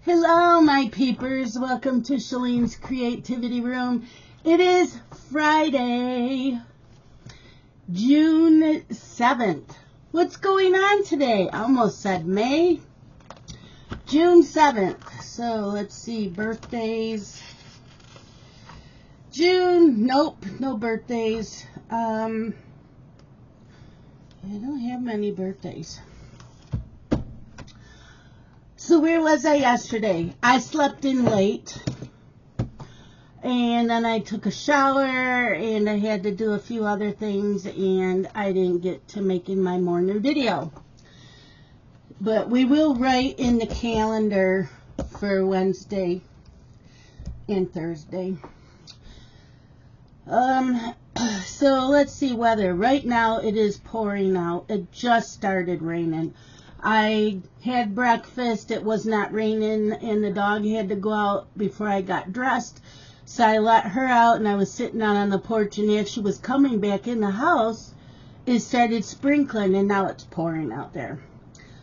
Hello, my peepers. Welcome to Shalene's Creativity Room. It is Friday, June 7th. What's going on today? I almost said May. June 7th. So let's see, birthdays. June, nope, no birthdays. I don't have many birthdays. So where was I yesterday? I slept in late, and then I took a shower, and I had to do a few other things, and I didn't get to making my morning video. But we will write in the calendar for Wednesday and Thursday. So let's see weather. Right now it is pouring out. It just started raining. I had breakfast, it was not raining, and the dog had to go out before I got dressed, so I let her out, and I was sitting out on the porch, and as she was coming back in the house, it started sprinkling, and now it's pouring out there.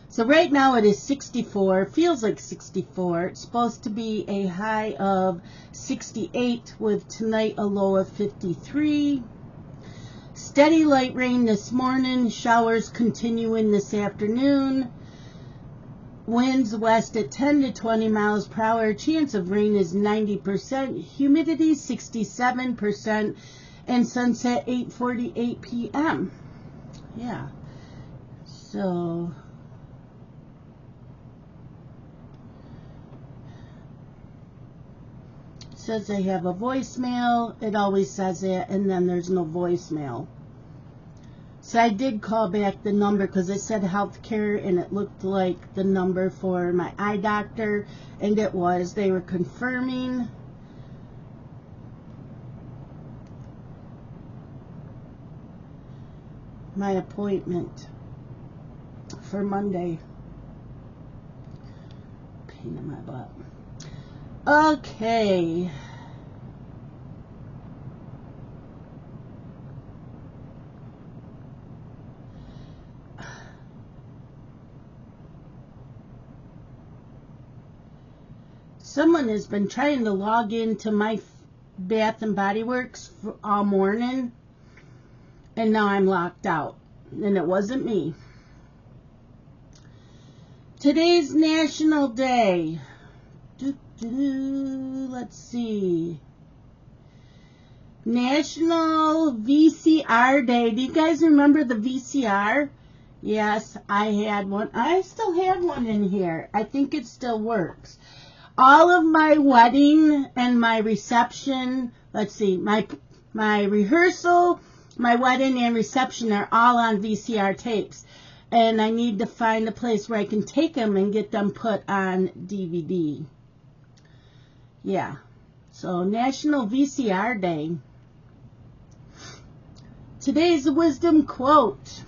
So right now it is 64, feels like 64. It's supposed to be a high of 68 with tonight a low of 53. Steady light rain this morning, showers continuing this afternoon. Winds west at 10 to 20 miles per hour. Chance of rain is 90%. Humidity 67%. And sunset 8:48 p.m. Yeah. So it says I have a voicemail. It always says that, and then there's no voicemail. So I did call back the number because it said healthcare, and it looked like the number for my eye doctor, and it was. They were confirming. My appointment for Monday. Pain in my butt. Okay. Someone has been trying to log into my Bath and Body Works for all morning, and now I'm locked out, and it wasn't me. Today's National Day. Let's see. National VCR Day. Do you guys remember the VCR? Yes, I had one. I still have one in here. I think it still works. All of my wedding and my reception, let's see, my rehearsal, my wedding and reception are all on VCR tapes. And I need to find a place where I can take them and get them put on DVD. Yeah. So, National VCR Day. Today's wisdom quote.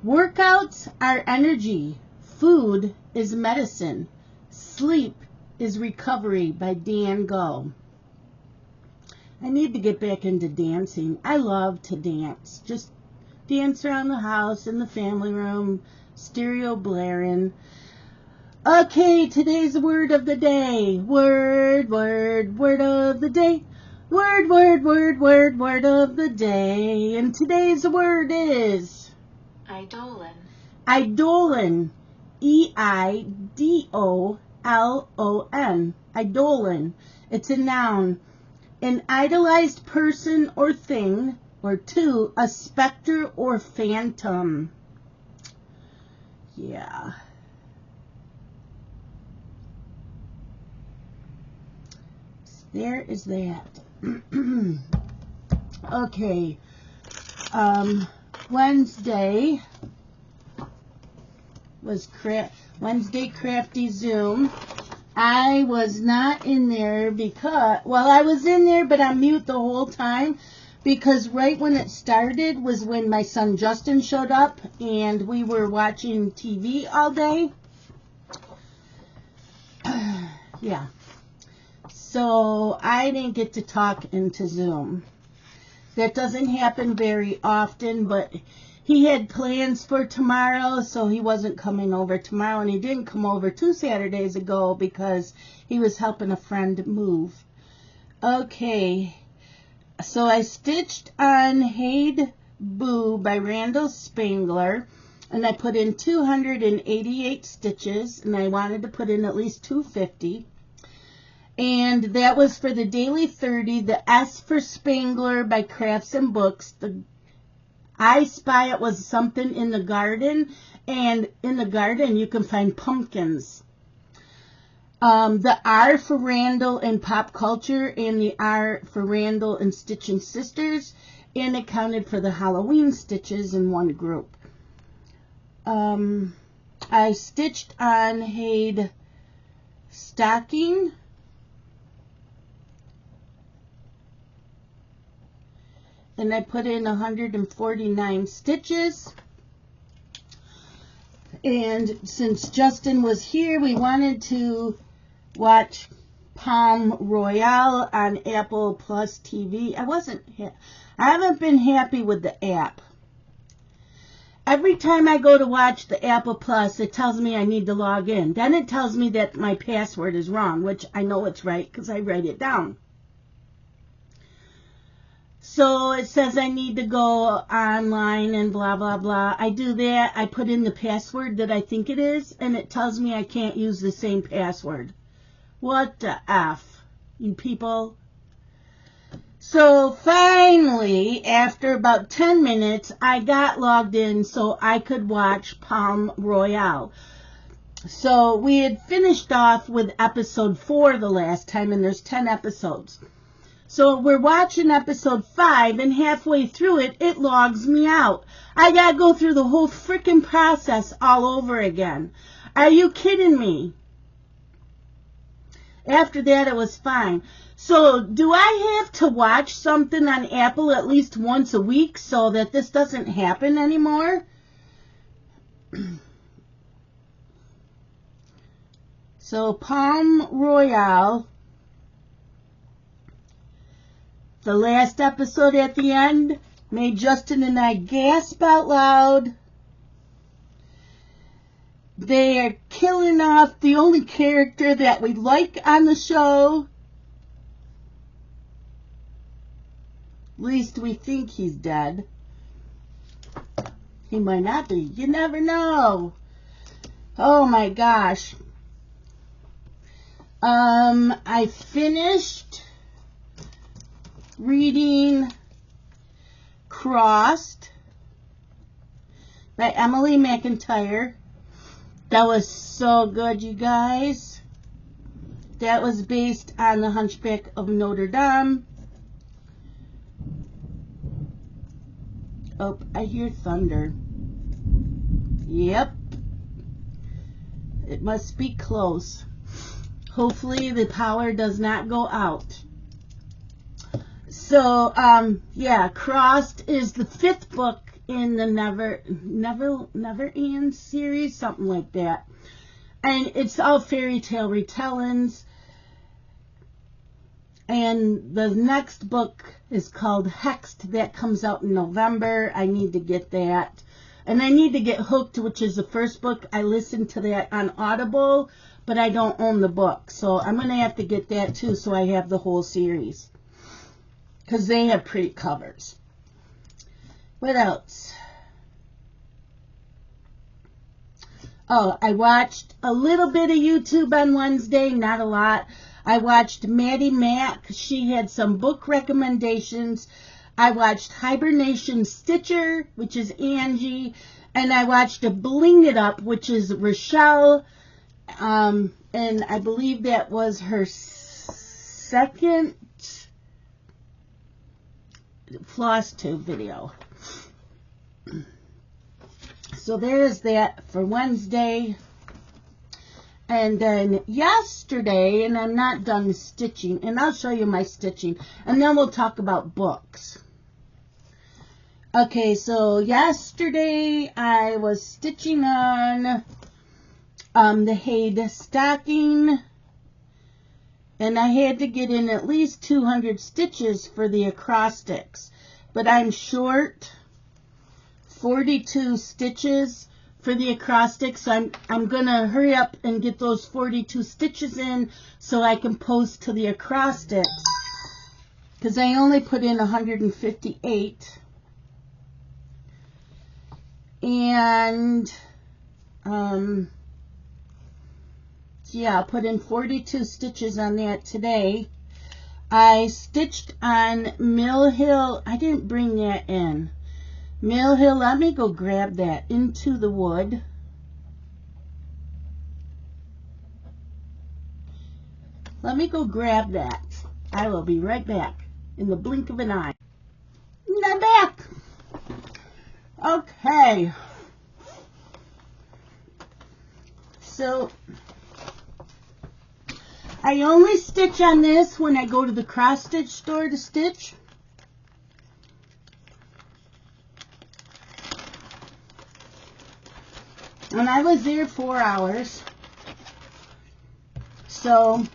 Workouts are energy. Food is medicine. Sleep is recovery, by Dan Go. I need to get back into dancing. I love to dance. Just dance around the house, in the family room, stereo blaring. Okay, today's word of the day. Word of the day. Word of the day. And today's word is Eidolon. Eidolon. EIDOLON. Eidolon. It's a noun. An idolized person or thing, or two, a specter or phantom. Yeah. There is that. Okay. Wednesday was Wednesday Crafty Zoom. I was not in there because, well, I was in there, but on mute the whole time, because right when it started was when my son Justin showed up, and we were watching TV all day. Yeah. So I didn't get to talk into Zoom. That doesn't happen very often, but he had plans for tomorrow, so he wasn't coming over tomorrow, and he didn't come over 2 Saturdays ago because he was helping a friend move. Okay, so I stitched on HAED Boo by Randal Spangler, and I put in 288 stitches, and I wanted to put in at least 250. And that was for the Daily 30, the S for Spangler by Crafts and Books. The I Spy It was something in the garden, and in the garden you can find pumpkins. The R for Randal and Pop Culture, and the R for Randal and Stitching Sisters, and it counted for the Halloween stitches in one group. I stitched on HAED Stocking, and I put in 149 stitches. And since Justin was here, we wanted to watch Palm Royale on Apple Plus TV. I haven't been happy with the app. Every time I go to watch the Apple Plus, it tells me I need to log in. Then it tells me that my password is wrong, which I know it's right because I write it down. So it says I need to go online and blah, blah, blah. I do that. I put in the password that I think it is, and it tells me I can't use the same password. What the F, you people? So finally, after about 10 minutes, I got logged in so I could watch Palm Royale. So we had finished off with episode 4 the last time, and there's 10 episodes. So we're watching episode 5, and halfway through it, it logs me out. I gotta go through the whole freaking process all over again. Are you kidding me? After that, it was fine. So do I have to watch something on Apple at least once a week so that this doesn't happen anymore? So Palm Royale, the last episode at the end made Justin and I gasp out loud. They are killing off the only character that we like on the show. At least we think he's dead. He might not be. You never know. Oh my gosh. I finished reading Crossed by Emily McIntire. That was so good, you guys. That was based on The Hunchback of Notre Dame. Oh, I hear thunder. Yep. It must be close. Hopefully the power does not go out. So, yeah, Crossed is the 5th book in the Never End series, something like that. And it's all fairy tale retellings. And the next book is called Hexed. That comes out in November. I need to get that. And I need to get Hooked, which is the first book. I listened to that on Audible, but I don't own the book. So I'm going to have to get that too so I have the whole series. Because they have pretty covers. What else? Oh, I watched a little bit of YouTube on Wednesday, not a lot. I watched Maddie Mac. She had some book recommendations. I watched Hibernation Stitcher, which is Angie. And I watched a Bling It Up, which is Rochelle. And I believe that was her second floss tube video. So there's that for Wednesday. And then yesterday, and I'm not done stitching, and I'll show you my stitching, and then we'll talk about books. Okay, so yesterday I was stitching on the HAED stocking, and I had to get in at least 200 stitches for the acrostics, but I'm short 42 stitches for the acrostic, so I'm gonna hurry up and get those 42 stitches in so I can post to the acrostics, because I only put in 158, and yeah, I'll put in 42 stitches on that today. I stitched on Mill Hill. I didn't bring that in. Mill Hill, let me go grab that into the wood. Let me go grab that. I will be right back in the blink of an eye. And I'm back. Okay. So I only stitch on this when I go to the cross stitch store to stitch. And I was there 4 hours. So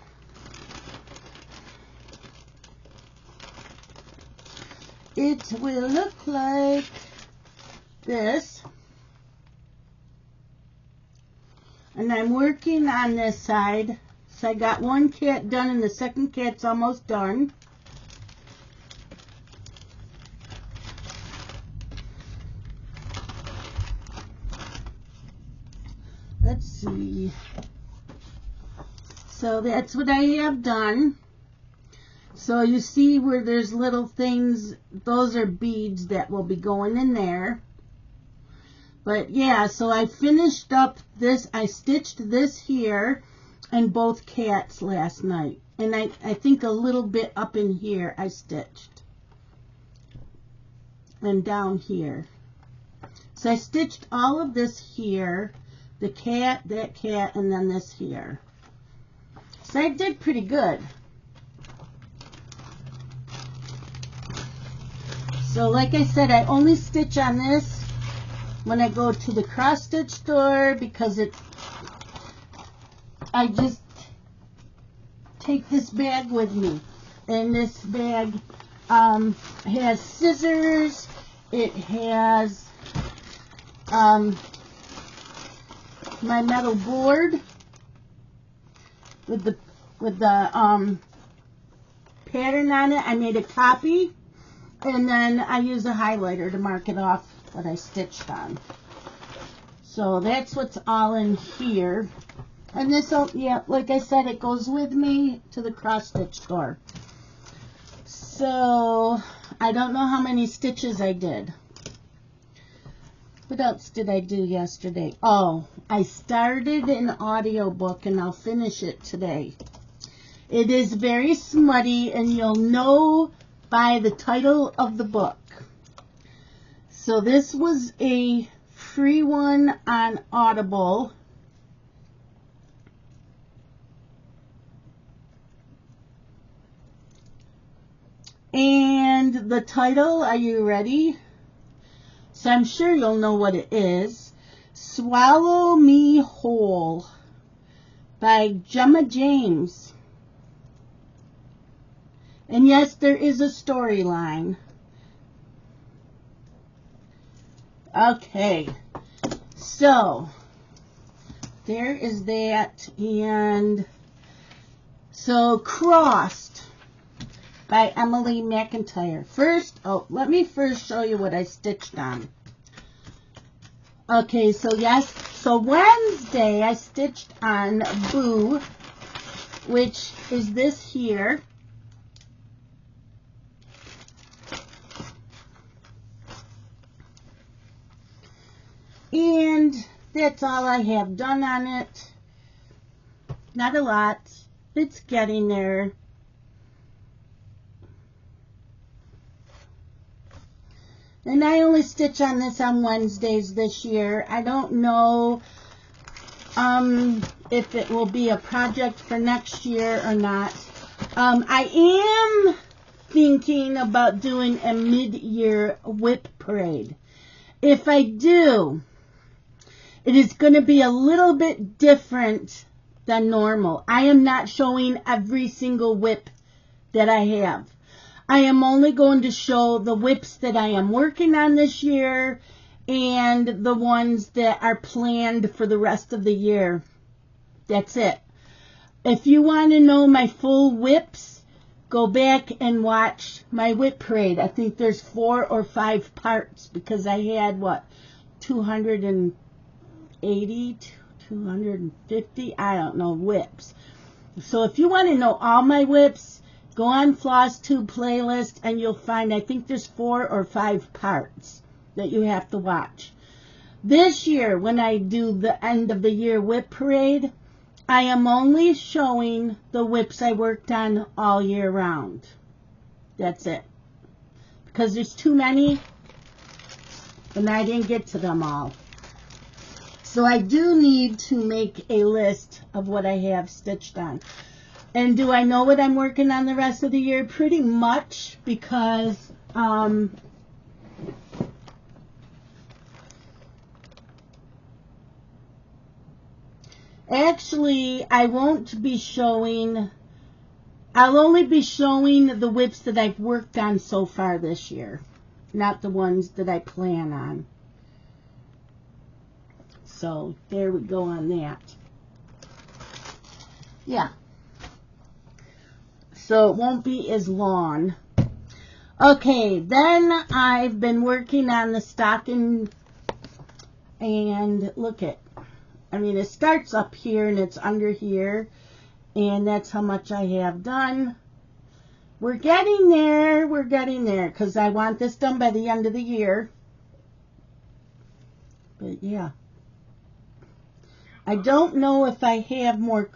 it will look like this. And I'm working on this side. So I got one cat done and the second cat's almost done. Let's see. So that's what I have done. So you see where there's little things, those are beads that will be going in there. But yeah, so I finished up this, I stitched this here and both cats last night. And I think a little bit up in here I stitched. And down here. So I stitched all of this here, the cat, that cat, and then this here. So I did pretty good. So like I said, I only stitch on this when I go to the cross stitch store, because I just take this bag with me, and this bag has scissors, it has my metal board with the pattern on it. I made a copy, and then I use a highlighter to mark it off what I stitched on. So that's what's all in here. And this, yeah, like I said, it goes with me to the cross stitch store. So I don't know how many stitches I did. What else did I do yesterday? Oh, I started an audiobook and I'll finish it today. It is very smutty and you'll know by the title of the book. So this was a free one on Audible. And the title, are you ready? So I'm sure you'll know what it is. Swallow Me Whole by Gemma James. And yes, there is a storyline. Okay, so there is that. And so Crossed by Emily McIntire. First, let me first show you what I stitched on. Okay, so yes, so Wednesday I stitched on Boo, which is this here. And that's all I have done on it. Not a lot. It's getting there. And I only stitch on this on Wednesdays this year. I don't know if it will be a project for next year or not. I am thinking about doing a mid-year whip parade. If I do, it is going to be a little bit different than normal. I am not showing every single whip that I have. I am only going to show the whips that I am working on this year and the ones that are planned for the rest of the year. That's it. If you want to know my full whips, go back and watch my whip parade. I think there's 4 or 5 parts because I had, 280, 250, I don't know, whips. So if you want to know all my whips, go on FlossTube playlist and you'll find, I think there's 4 or 5 parts that you have to watch. This year, when I do the end of the year whip parade, I am only showing the whips I worked on all year round. That's it. Because there's too many, and I didn't get to them all. So I do need to make a list of what I have stitched on. And do I know what I'm working on the rest of the year? Pretty much, because actually, I won't be showing, I'll only be showing the whips that I've worked on so far this year, not the ones that I plan on. So, there we go on that. Yeah. So, it won't be as long. Okay, then I've been working on the stocking, and look at, I mean, it starts up here and it's under here, and that's how much I have done. We're getting there, because I want this done by the end of the year. But yeah. I don't know if I have more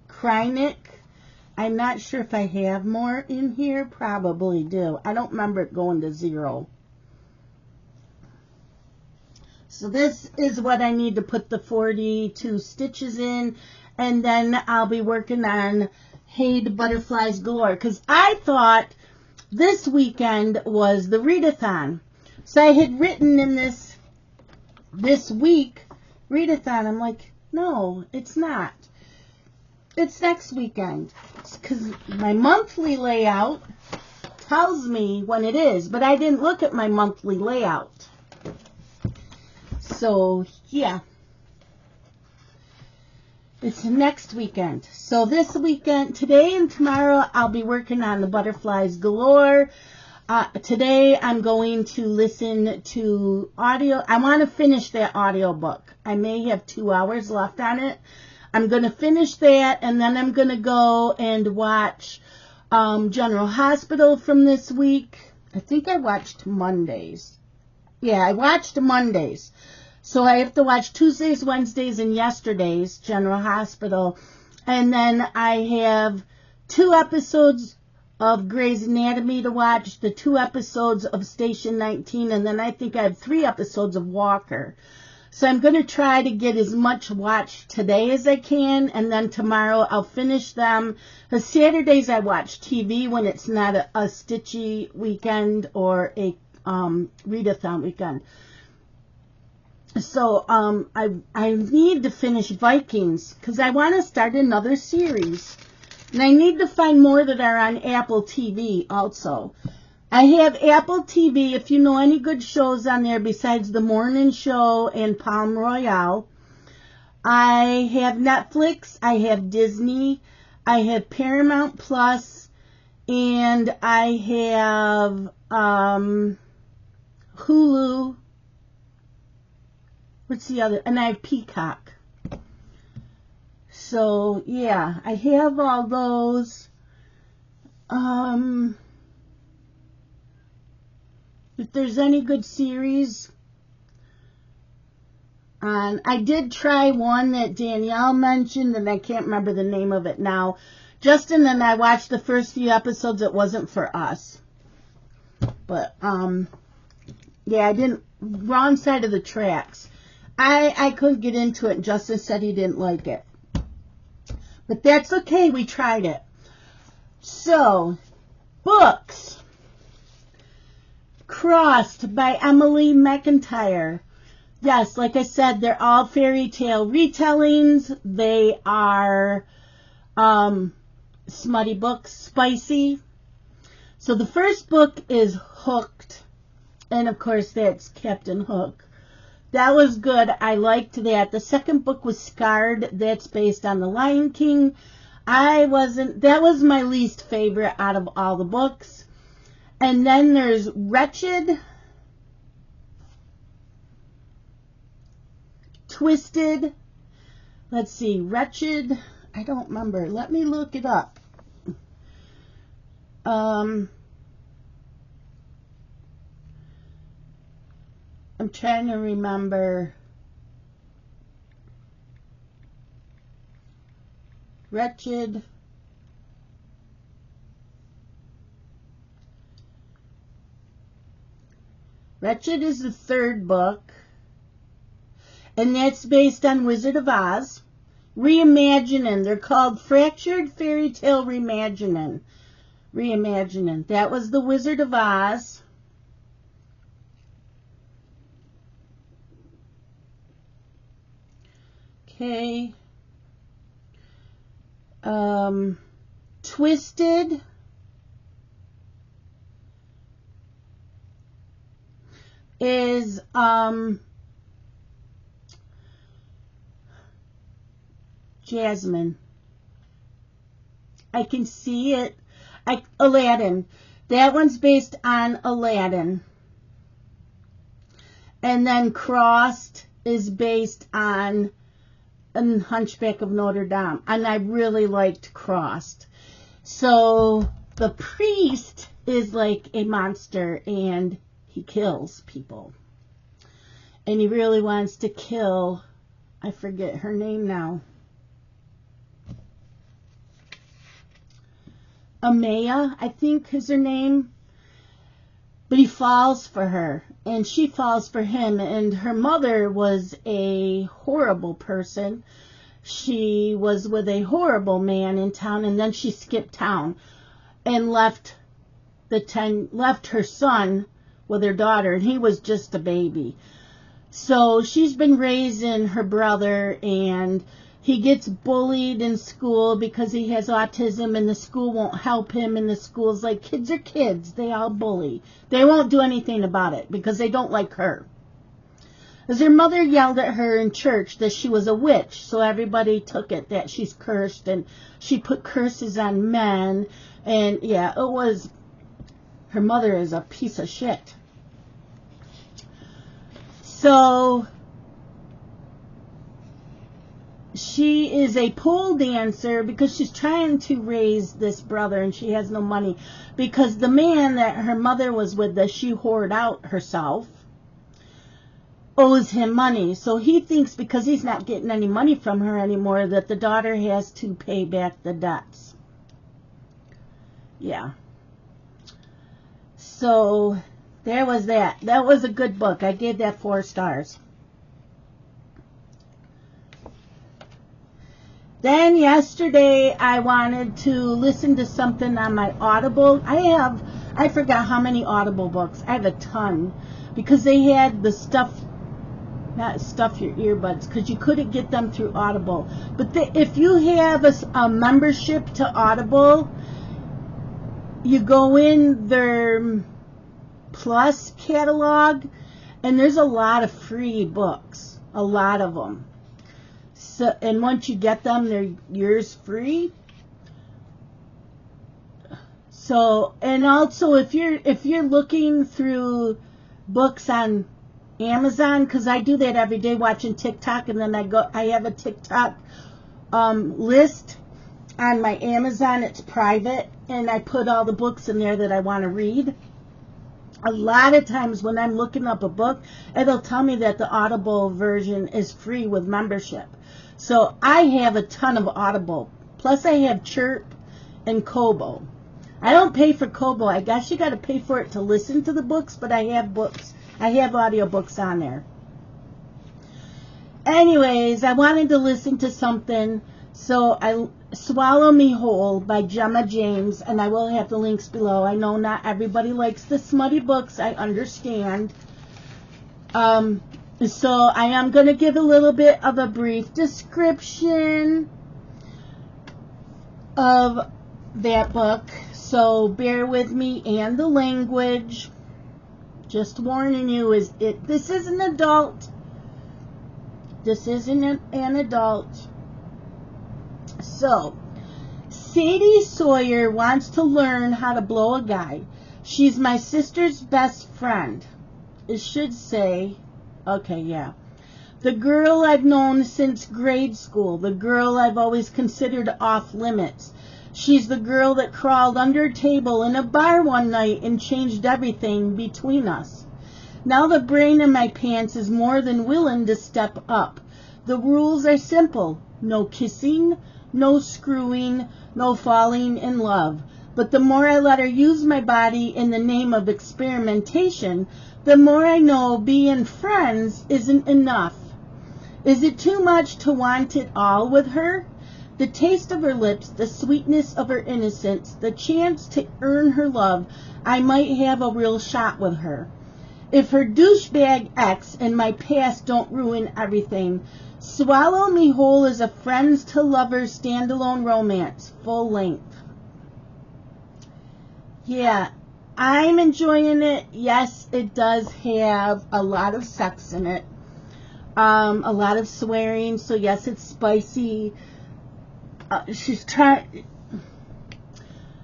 Krynic. I'm not sure if I have more in here. Probably do. I don't remember it going to 0. So this is what I need to put the 42 stitches in, and then I'll be working on HAED Butterflies Galore, because I thought this weekend was the readathon. So I had written in this week, readathon. I'm like, no, it's not. It's next weekend, because my monthly layout tells me when it is, but I didn't look at my monthly layout. So, yeah. It's next weekend. So this weekend, today and tomorrow, I'll be working on the Butterflies Galore. Today, I'm going to listen to audio. I want to finish that audio book. I may have 2 hours left on it. I'm going to finish that, and then I'm going to go and watch General Hospital from this week. I think I watched Mondays. Yeah, I watched Mondays. So I have to watch Tuesdays, Wednesdays, and yesterday's General Hospital. And then I have 2 episodes of Grey's Anatomy to watch, the 2 episodes of Station 19, and then I think I have 3 episodes of Walker. So I'm going to try to get as much watched today as I can, and then tomorrow I'll finish them. The Saturdays I watch TV when it's not a stitchy weekend or a readathon weekend. So I need to finish Vikings because I want to start another series. And I need to find more that are on Apple TV also. I have Apple TV, if you know any good shows on there besides The Morning Show and Palm Royale. I have Netflix, I have Disney, I have Paramount Plus, and I have Hulu. What's the other? And I have Peacock. So, yeah, I have all those. If there's any good series, I did try one that Danielle mentioned, and I can't remember the name of it now. Justin and I watched the first few episodes. It wasn't for us. But, yeah, I didn't, wrong side of the tracks. I couldn't get into it, and Justin said he didn't like it. But that's okay, we tried it. So, books. Crossed by Emily McIntire. Yes, like I said, they're all fairy tale retellings. They are smutty books, spicy. So the first book is Hooked. And of course, that's Captain Hook. That was good. I liked that. The second book was Scarred. That's based on The Lion King. That was my least favorite out of all the books. And then there's Wretched, Twisted. Let's see, Wretched. I don't remember. Let me look it up. I'm trying to remember. Wretched. Wretched is the third book. And that's based on Wizard of Oz. Reimagining. They're called Fractured Fairy Tale Reimagining. That was the Wizard of Oz. Okay. Twisted. Is Jasmine. I can see it. Aladdin. That one's based on Aladdin. And then Crossed is based on Hunchback of Notre Dame. And I really liked Crossed. So the priest is like a monster and he kills people. And he really wants to kill, I forget her name now. Amaya, I think is her name. But he falls for her, and she falls for him, and her mother was a horrible person. She was with a horrible man in town, and then she skipped town and left her son with her daughter, and he was just a baby. So she's been raising her brother, and he gets bullied in school because he has autism, and the school won't help him, and the school's like, kids are kids. They all bully. They won't do anything about it because they don't like her. As her mother yelled at her in church that she was a witch, so everybody took it that she's cursed, and she put curses on men, and yeah, her mother is a piece of shit. So she is a pole dancer because she's trying to raise this brother, and she has no money because the man that her mother was with, that she whored out herself, owes him money. So he thinks because he's not getting any money from her anymore that the daughter has to pay back the debts. Yeah. So there was that. That was a good book. I gave that 4 stars. Then yesterday I wanted to listen to something on my Audible. I forgot how many Audible books. I have a ton because they had the not stuff your earbuds, because you couldn't get them through Audible. But if you have a membership to Audible, you go in their Plus catalog, and there's a lot of free books, a lot of them. So, and once you get them, they're yours free. So, and also if you're looking through books on Amazon, because I do that every day watching TikTok, and then I have a TikTok list on my Amazon. It's private, and I put all the books in there that I want to read. A lot of times when I'm looking up a book, it'll tell me that the Audible version is free with membership. So I have a ton of Audible. Plus I have Chirp and Kobo. I don't pay for Kobo. I guess you got to pay for it to listen to the books, but I have books. I have audiobooks on there. Anyways, I wanted to listen to something, so I Swallow Me Whole by Gemma James, and I will have the links below. I know not everybody likes the smutty books. I understand. So I am going to give a little bit of a brief description of that book. So bear with me and the language. Just warning you, this is an adult. This isn't an adult. So, Sadie Sawyer wants to learn how to blow a guy. She's my sister's best friend. It should say, okay, yeah. The girl I've known since grade school. The girl I've always considered off limits. She's the girl that crawled under a table in a bar one night and changed everything between us. Now the brain in my pants is more than willing to step up. The rules are simple. No kissing, no screwing, no falling in love. But the more I let her use my body in the name of experimentation, the more I know being friends isn't enough. Is it too much to want it all with her? The taste of her lips, the sweetness of her innocence, the chance to earn her love, I might have a real shot with her. If her douchebag ex and my past don't ruin everything, swallow me whole as a friends to lovers standalone romance, full length. Yeah, I'm enjoying it. Yes, it does have a lot of sex in it. A lot of swearing, so yes, it's spicy.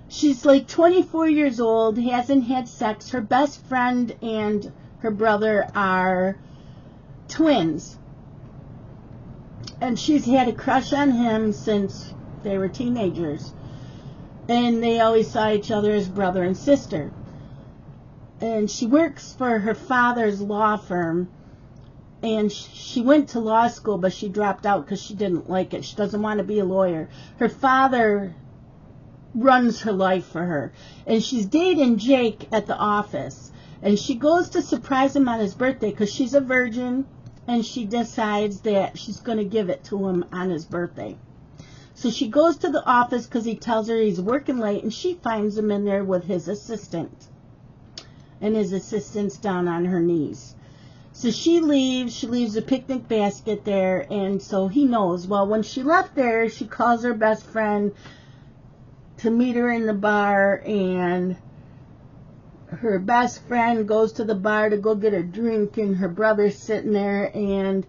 She's like 24 years old, hasn't had sex. Her best friend and her brother are twins. And she's had a crush on him since they were teenagers. And they always saw each other as brother and sister. And she works for her father's law firm. And she went to law school, but she dropped out because she didn't like it. She doesn't want to be a lawyer. Her father runs her life for her. And she's dating Jake at the office. And she goes to surprise him on his birthday because she's a virgin. And she decides that she's going to give it to him on his birthday. So she goes to the office because he tells her he's working late. And she finds him in there with his assistant. And his assistant's down on her knees. So she leaves a picnic basket there, and so he knows. Well, when she left there, she calls her best friend to meet her in the bar, and her best friend goes to the bar to go get a drink, and her brother's sitting there, and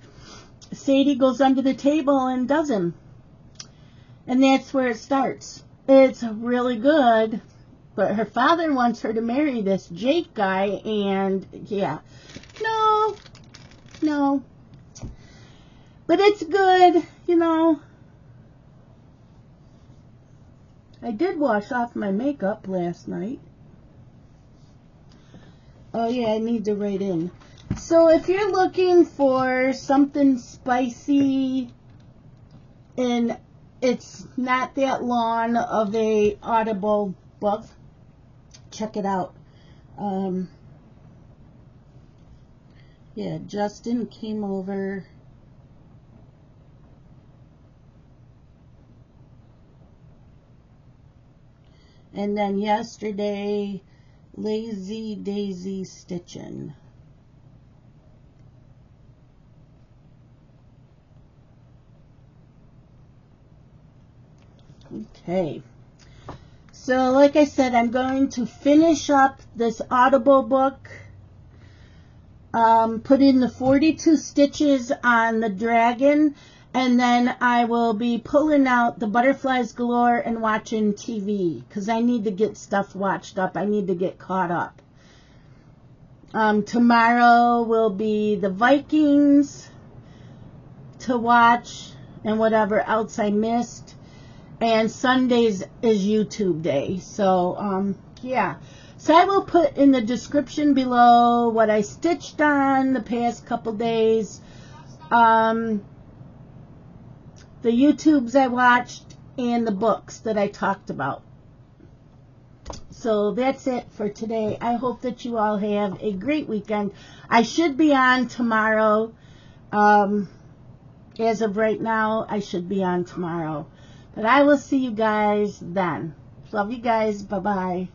Sadie goes under the table and does him. And that's where it starts. It's really good, but her father wants her to marry this Jake guy, and yeah. No. But it's good, you know. I did wash off my makeup last night. Oh yeah, I need to write in. So if you're looking for something spicy and it's not that long of a Audible book, check it out. Yeah, Justin came over. And then yesterday, Lazy Daisy Stitching. Okay. So, like I said, I'm going to finish up this Audible book. Put in the 42 stitches on the dragon, and then I will be pulling out the Butterflies Galore and watching TV, because I need to get stuff watched up. I need to get caught up. Tomorrow will be the Vikings to watch and whatever else I missed. And Sundays is YouTube day. So, yeah. So I will put in the description below what I stitched on the past couple days, the YouTubes I watched, and the books that I talked about. So that's it for today. I hope that you all have a great weekend. I should be on tomorrow. As of right now, I should be on tomorrow. But I will see you guys then. Love you guys. Bye-bye.